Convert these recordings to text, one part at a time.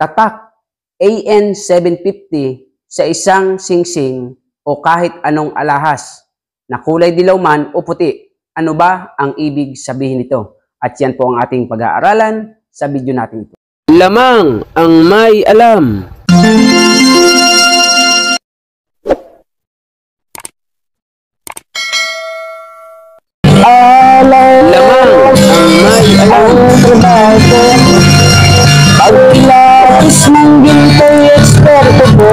tatak AN750 sa isang singsing o kahit anong alahas na kulay dilaw man o puti. Ano ba ang ibig sabihin nito? At yan po ang ating pag-aaralan sa video natin ito. Lamang ang may alam. Lamang ang may alam. Pagkilais ng ginto'y eksperto po.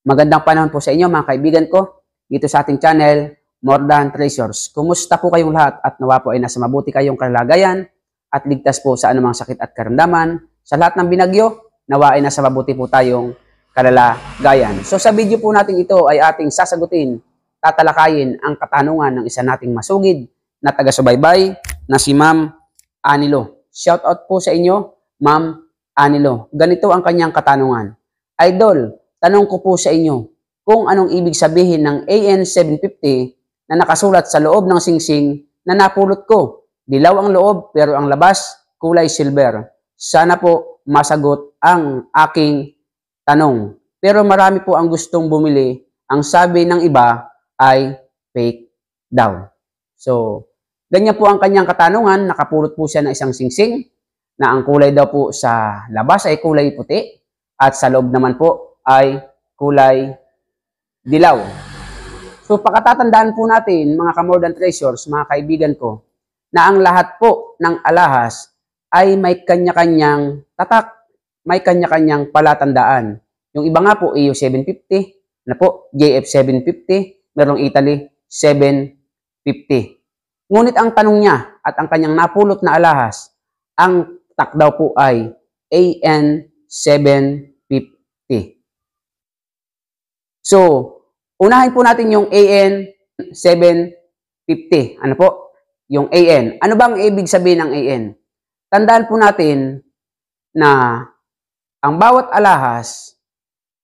Magandang panahon po sa inyo mga kaibigan ko dito sa ating channel, More Than Treasures. Kumusta po kayong lahat at nawa po ay nasa mabuti kayong kalagayan at ligtas po sa anumang sakit at karamdaman. Sa lahat ng binagyo, nawa ay nasa mabuti po tayong kalagayan. So sa video po natin ito ay ating sasagutin, tatalakayin ang katanungan ng isa nating masugid na taga-subaybay na si Ma'am Anilo. Shout out po sa inyo, Ma'am Anilo. Ganito ang kanyang katanungan. Idol, tanong ko po sa inyo kung anong ibig sabihin ng AN750 na nakasulat sa loob ng singsing na napulot ko. Dilaw ang loob pero ang labas kulay silver. Sana po masagot ang aking tanong. Pero marami po ang gustong bumili. Ang sabi ng iba ay fake daw. So, ganyan po ang kanyang katanungan. Nakapulot po siya ng isang singsing na ang kulay daw po sa labas ay kulay puti at sa loob naman po ay kulay dilaw. So, pakatatandaan po natin mga ka-More Than Treasures, mga kaibigan ko, na ang lahat po ng alahas ay may kanya-kanyang tatak, may kanya-kanyang palatandaan. Yung iba nga po, EU750, na po, JF750, merong Italy 750. Ngunit ang tanong niya at ang kanyang napulot na alahas, ang tak daw po ay AN750. So, unahin po natin yung AN750. Ano po? Yung AN. Ano bang ibig sabihin ng AN? Tandaan po natin na ang bawat alahas,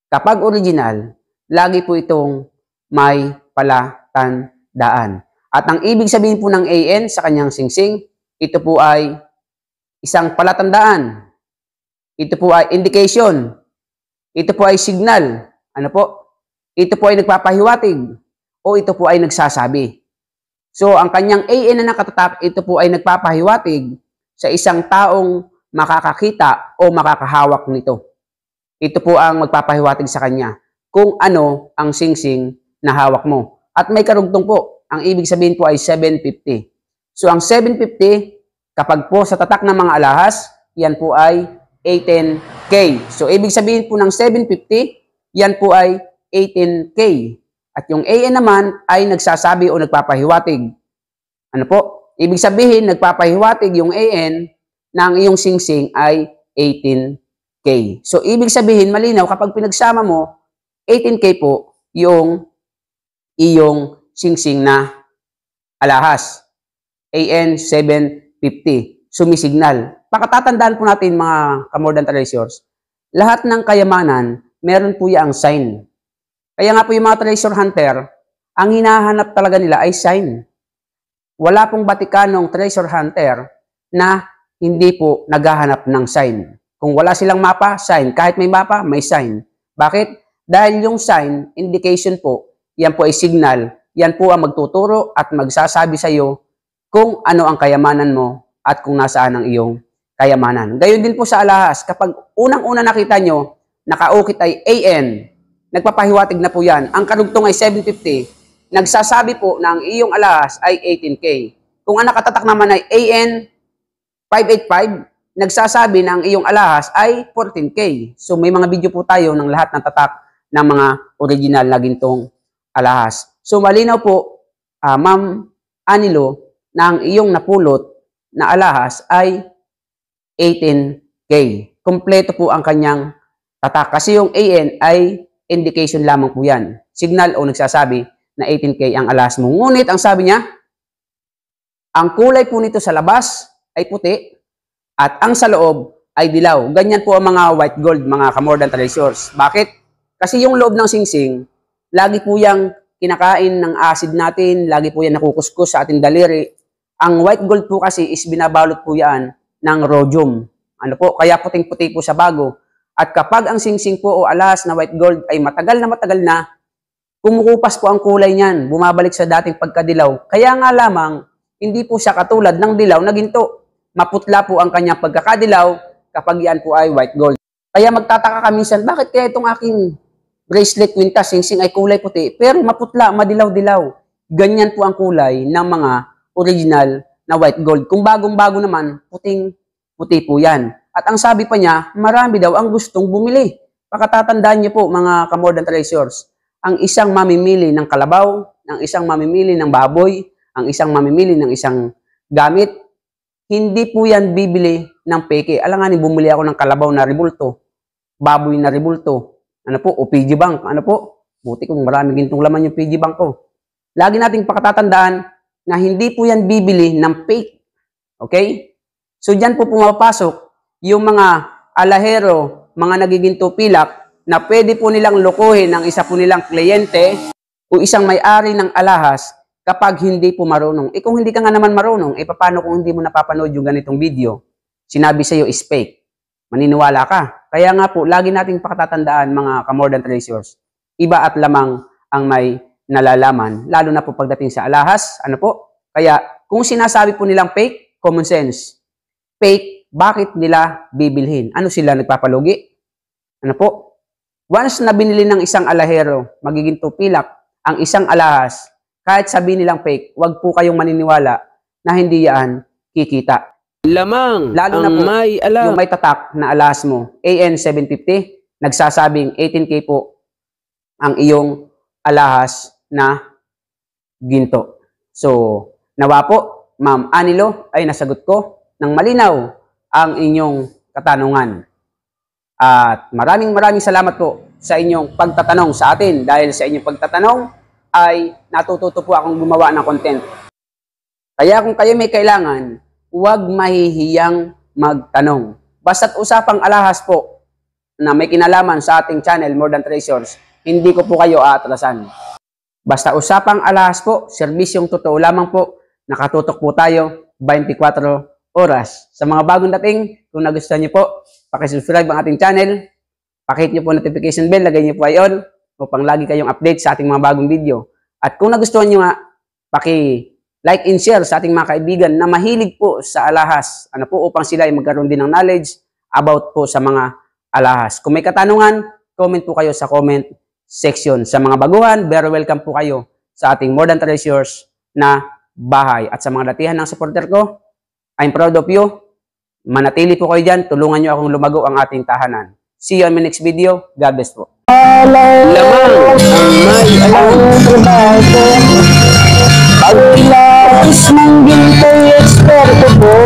kapag original, lagi po itong may palatandaan. At ang ibig sabihin po ng AN sa kanyang singsing, ito po ay isang palatandaan. Ito po ay indication. Ito po ay signal. Ano po? Ito po ay nagpapahiwatig o ito po ay nagsasabi. So, ang kanyang AN na nakatatak, ito po ay nagpapahiwatig sa isang taong makakakita o makakahawak nito. Ito po ang magpapahiwatig sa kanya kung ano ang singsing na hawak mo. At may karugtong po. Ang ibig sabihin po ay 750. So, ang 750, kapag po sa tatak ng mga alahas, yan po ay 18K. So, ibig sabihin po ng 750, yan po ay 18K. At yung AN naman ay nagsasabi o nagpapahiwatig. Ano po? Ibig sabihin, nagpapahiwatig yung AN na ang iyong singsing ay 18K. So, ibig sabihin, malinaw, kapag pinagsama mo, 18K po yung iyong singsing na alahas. AN750. Sumisignal. Pakatatandaan po natin mga ka-More Than Treasures, lahat ng kayamanan, meron po yung sign. Kaya nga po yung mga treasure hunter, ang hinahanap talaga nila ay sign. Wala pong Batikanong treasure hunter na hindi po naghahanap ng sign. Kung wala silang mapa, sign. Kahit may mapa, may sign. Bakit? Dahil yung sign, indication po, yan po ay signal. Yan po ang magtuturo at magsasabi sa iyo kung ano ang kayamanan mo at kung nasaan ang iyong kayamanan. Gayon din po sa alahas. Kapag unang-una nakita nyo, nakaukit ay AN, nagpapahiwatig na po yan. Ang karugtong ay 750. Nagsasabi po na ang iyong alahas ay 18K. Kung ang nakatatak naman ay AN 585, nagsasabi na ang iyong alahas ay 14K. So may mga video po tayo ng lahat ng tatak ng mga original na gintong alahas. So malinaw po, Ma'am Anilo, na ang iyong napulot na alahas ay 18K. Kompleto po ang kanyang tatak. Kasi yung AN ay indication lamang po yan. Signal o nagsasabi na 18K ang alahas mo. Ngunit ang sabi niya, ang kulay po nito sa labas ay puti at ang sa loob ay dilaw. Ganyan po ang mga white gold, mga ka-More Than Treasures. Bakit? Kasi yung loob ng singsing, lagi po yung kinakain ng acid natin, lagi po yan nakukuskus sa ating daliri. Ang white gold po kasi is binabalot po yan ng rhodium. Ano po, kaya puting-puti po sa bago. At kapag ang singsing po o alahas na white gold ay matagal na, kumukupas po ang kulay niyan, bumabalik sa dating pagkadilaw. Kaya nga lamang, hindi po siya katulad ng dilaw na ginto. Maputla po ang kanyang pagkakadilaw kapag yan po ay white gold. Kaya magtataka ka minsan, bakit kaya itong aking bracelet kwintas, singsing ay kulay puti, pero maputla, madilaw-dilaw. Ganyan po ang kulay ng mga original na white gold. Kung bagong-bago naman, puting-puti po yan. At ang sabi pa niya, marami daw ang gustong bumili. Pakatatandaan niyo po mga ka-modern treasures, ang isang mamimili ng kalabaw, ang isang mamimili ng baboy, ang isang mamimili ng isang gamit, hindi po yan bibili ng peke. Alanganin, bumili ako ng kalabaw na rebulto, baboy na rebulto, ano po, o piggy bank, ano po, buti kung marami gintong laman yung piggy bank ko. Lagi nating pakatatandaan na hindi po yan bibili ng fake. Okay? So dyan po pumapasok yung mga alahero, mga nagiginto pilak, na pwede po nilang lokohin ng isa po nilang kliyente o isang may-ari ng alahas kapag hindi po marunong. Kung hindi ka nga naman marunong, paano kung hindi mo napapanood yung ganitong video? Sinabi sa'yo is fake. Maniniwala ka. Kaya nga po, lagi nating pakatatandaan mga ka-modern treasures, iba at lamang ang may nalalaman, lalo na po pagdating sa alahas. Ano po? Kaya kung sinasabi po nilang fake, common sense. Fake, bakit nila bibilhin? Ano sila, nagpapalugi? Ano po? Once na binili ng isang alahero, magiging tupilak ang isang alahas, kahit sabihin nilang fake, wag po kayong maniniwala na hindi yan kikita. Lamang Lalo ang na po may alam. yung may tatak na alahas mo, AN 750, nagsasabing 18K po ang iyong alahas na ginto. So, nawa po, Ma'am Anilo, ay nasagot ko ng malinaw ang inyong katanungan. At maraming salamat po sa inyong pagtatanong sa atin. Dahil sa inyong pagtatanong ay natututo po akong gumawa ng content. Kaya kung kayo may kailangan, huwag mahihiyang magtanong. Basta't usapang alahas po na may kinalaman sa ating channel, More Than Treasures, hindi ko po kayo aatrasan. Basta usapang alahas po, serbisyong totoo lamang po, nakatutok po tayo 24 oras. Sa mga bagong dating, kung nagustuhan niyo po, pakisubscribe ang ating channel, pakihit niyo po notification bell, lagay niyo po ay on upang lagi kayong update sa ating mga bagong video. At kung nagustuhan niyo nga, like and share sa ating mga kaibigan na mahilig po sa alahas, ano po, upang sila ay magkaroon din ng knowledge about po sa mga alahas. Kung may katanungan, comment po kayo sa comment section. Sa mga baguhan, very welcome po kayo sa ating More Than Treasures na bahay. At sa mga datihan ng supporter ko, I'm proud of you. Manatili po kayo dyan. Tulungan nyo akong lumago ang ating tahanan. See you on my next video. God bless po. Lamang ang may alam. Pagkilapis ng ginto'y eksperto po.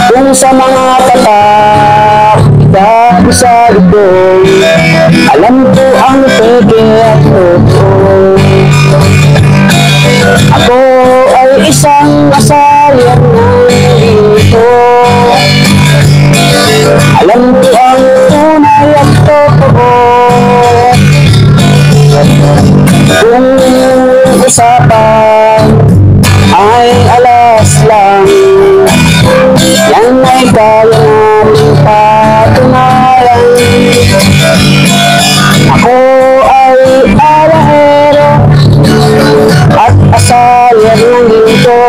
Kung sa mga tatak, dati sa lidoy, alam ko ang peke at totoo. Ako ay isang asalyan ng ginto. Alam ko ang tunay at totoo. Kung usapan ay alas lang, yan ay kaya namin patunayan. Ako ay alahero at asalyan ng ginto.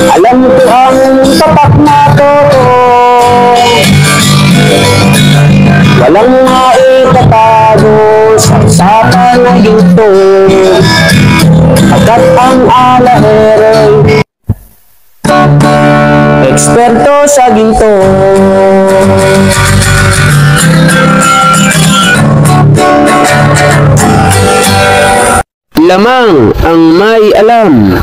Alam ko ang tapak na totoo. Walang maitatago sa usapan ng ginto. Agad ang alahero, eksperto sa ginto. Lamang ang may alam.